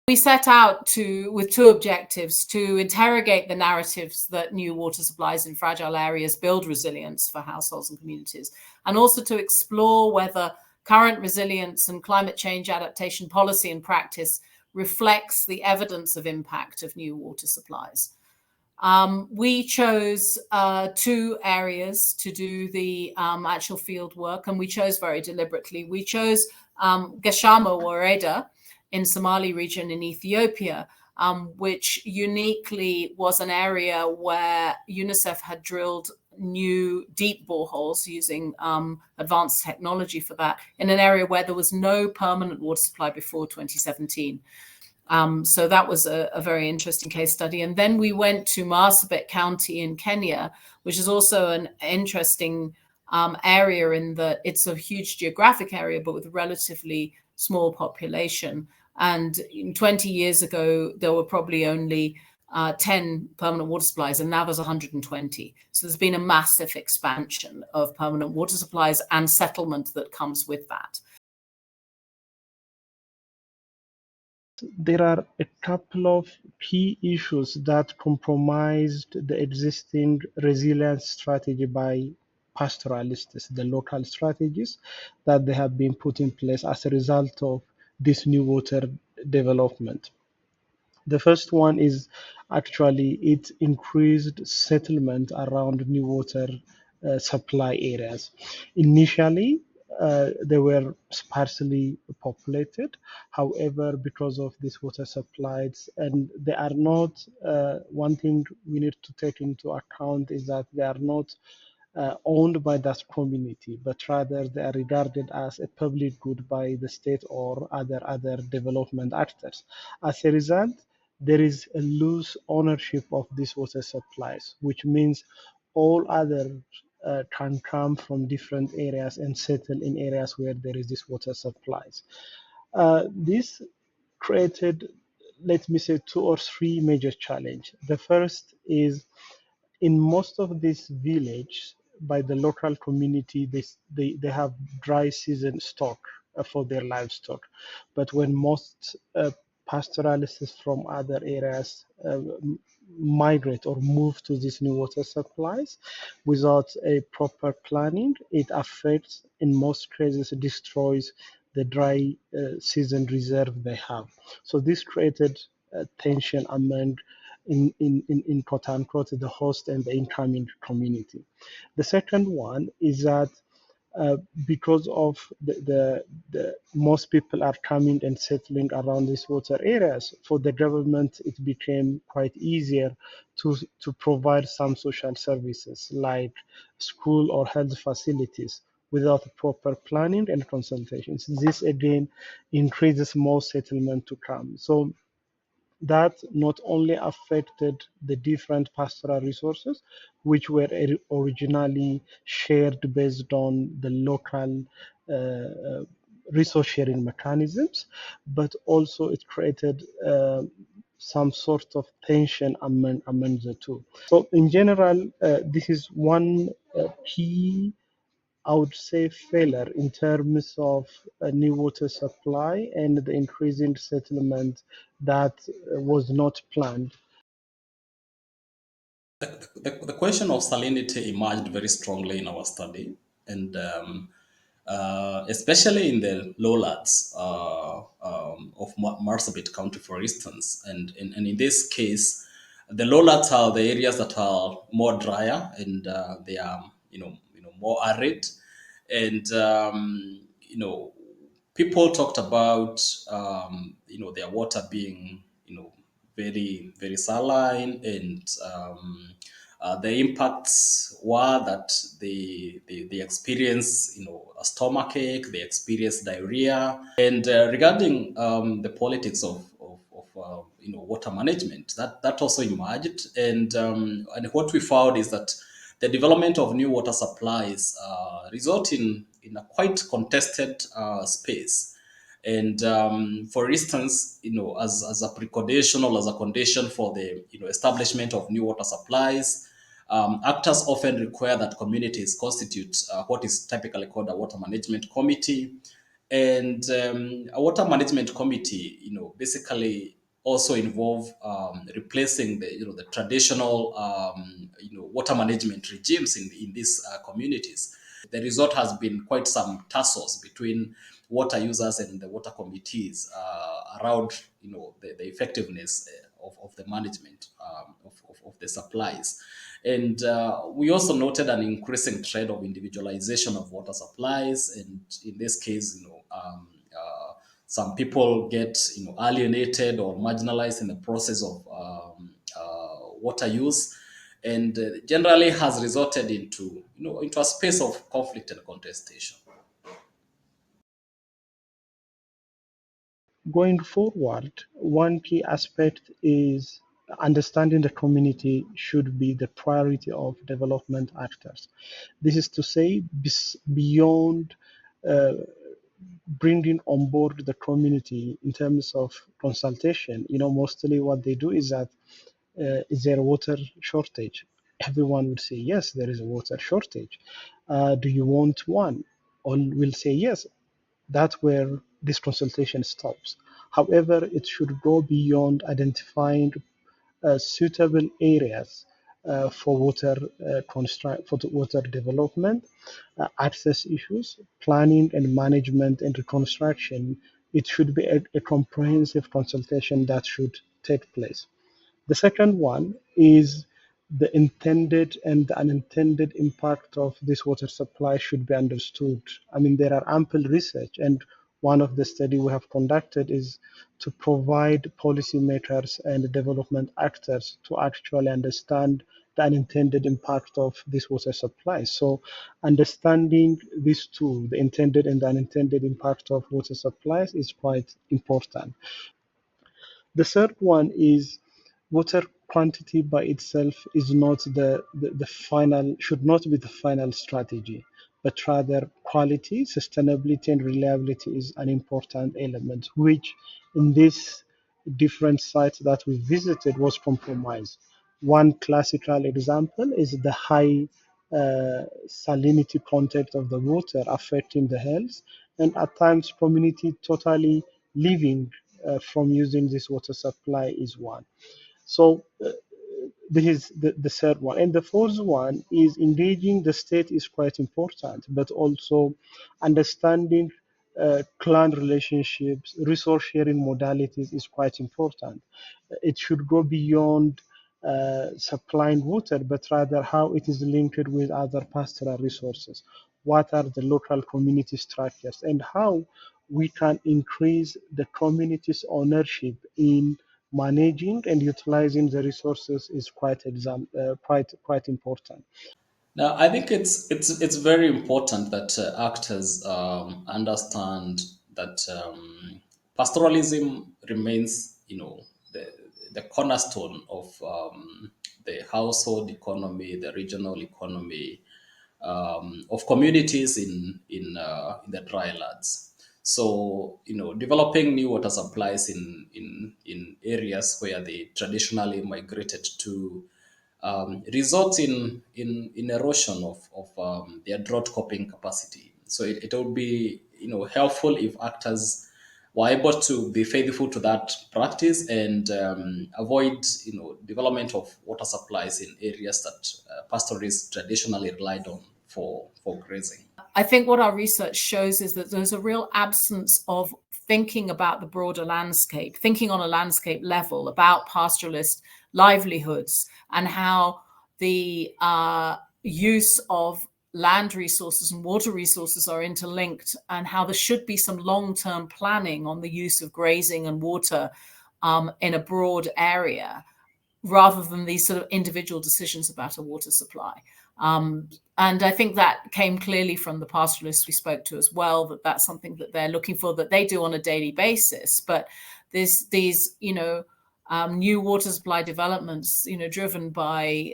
We set out with two objectives: to interrogate the narratives that new water supplies in fragile areas build resilience for households and communities, and also to explore whether current resilience and climate change adaptation policy and practice reflects the evidence of impact of new water supplies. We chose two areas to do the actual field work, and we chose very deliberately. We chose Gashama Wareda in Somali region in Ethiopia, which uniquely was an area where UNICEF had drilled new deep boreholes using advanced technology for that, in an area where there was no permanent water supply before 2017. So that was a very interesting case study. And then we went to Marsabit County in Kenya, which is also an interesting area in that it's a huge geographic area, but with a relatively small population. And 20 years ago, there were probably only 10 permanent water supplies, and now there's 120. So there's been a massive expansion of permanent water supplies and settlement that comes with that. There are a couple of key issues that compromised the existing resilience strategy by pastoralists, the local strategies that they have been put in place as a result of this new water development. The first one is actually it increased settlement around new water supply areas. Initially, they were sparsely populated. However, because of these water supplies, and they are not, one thing we need to take into account is that they are not owned by that community, but rather they are regarded as a public good by the state or other development actors. As a result, there is a loose ownership of these water supplies, which means all others can come from different areas and settle in areas where there is this water supplies. This created, let me say, two or three major challenges. The first is in most of these villages, by the local community, they have dry season stock for their livestock. But when most pastoralists from other areas migrate or move to these new water supplies without a proper planning, it affects, in most cases, destroys the dry season reserve they have. So this created tension among in quote unquote the host and the incoming community. The second one is that because of the most people are coming and settling around these water areas, for the government it became quite easier to provide some social services like school or health facilities without proper planning and consultations. This again increases more settlement to come. So that not only affected the different pastoral resources, which were originally shared based on the local resource sharing mechanisms, but also it created some sort of tension among the two. So in general, this is one key, I would say, failure in terms of a new water supply and the increasing settlement that was not planned. The question of salinity emerged very strongly in our study, and especially in the lowlands of Marsabit County, for instance. And in this case, the lowlands are the areas that are more drier and they are, more arid. And, people talked about, their water being, very, very saline, and the impacts were that they experience, a stomachache, they experience diarrhea. And regarding the politics of water management, that also emerged. And what we found is that the development of new water supplies result in a quite contested space. And for instance, as a precondition or as a condition for the establishment of new water supplies, actors often require that communities constitute what is typically called a water management committee. And a water management committee, basically also involve replacing the traditional water management regimes in these communities. The result has been quite some tussles between water users and the water committees around the effectiveness of the management of the supplies. And we also noted an increasing trend of individualization of water supplies, and in this case, some people get alienated or marginalized in the process of water use, and generally has resulted into a space of conflict and contestation. Going forward, one key aspect is understanding the community should be the priority of development actors. This is to say, beyond uh, bringing on board the community in terms of consultation, mostly what they do is that is there a water shortage? Everyone would say, yes, there is a water shortage. Do you want one? All will say yes. That's where this consultation stops. However, it should go beyond identifying suitable areas for the water development, access issues, planning and management and reconstruction. It should be a comprehensive consultation that should take place. The second one is the intended and the unintended impact of this water supply should be understood. I mean, there are ample research, and one of the study we have conducted is to provide policymakers and development actors to actually understand the unintended impact of this water supply. So understanding these two, the intended and the unintended impact of water supplies, is quite important. The third one is water quantity by itself is not the final, should not be the final strategy, but rather quality, sustainability, and reliability is an important element, which in this different sites that we visited was compromised. One classical example is the high salinity content of the water affecting the health, and at times community totally living from using this water supply is one. So this is the third one. And the fourth one is engaging the state is quite important, but also understanding clan relationships, resource sharing modalities is quite important. It should go beyond supplying water, but rather how it is linked with other pastoral resources. What are the local community structures and how we can increase the community's ownership in managing and utilizing the resources is quite important. Now, I think it's very important that actors understand that pastoralism remains, the cornerstone of the household economy, the regional economy, of communities in the drylands. So, developing new water supplies in areas where they traditionally migrated to results in erosion of their drought coping capacity. So it would be helpful if actors were able to be faithful to that practice and avoid development of water supplies in areas that pastoralists traditionally relied on for grazing. I think what our research shows is that there's a real absence of thinking about the broader landscape, thinking on a landscape level about pastoralist livelihoods and how the use of land resources and water resources are interlinked, and how there should be some long-term planning on the use of grazing and water in a broad area, rather than these sort of individual decisions about a water supply. And I think that came clearly from the pastoralists we spoke to as well, that that's something that they're looking for, that they do on a daily basis. But these new water supply developments, driven by,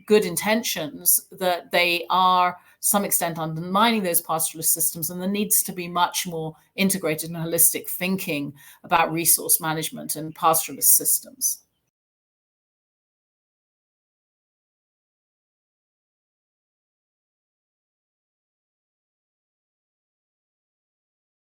good intentions, that they are to some extent undermining those pastoralist systems, and there needs to be much more integrated and holistic thinking about resource management and pastoralist systems.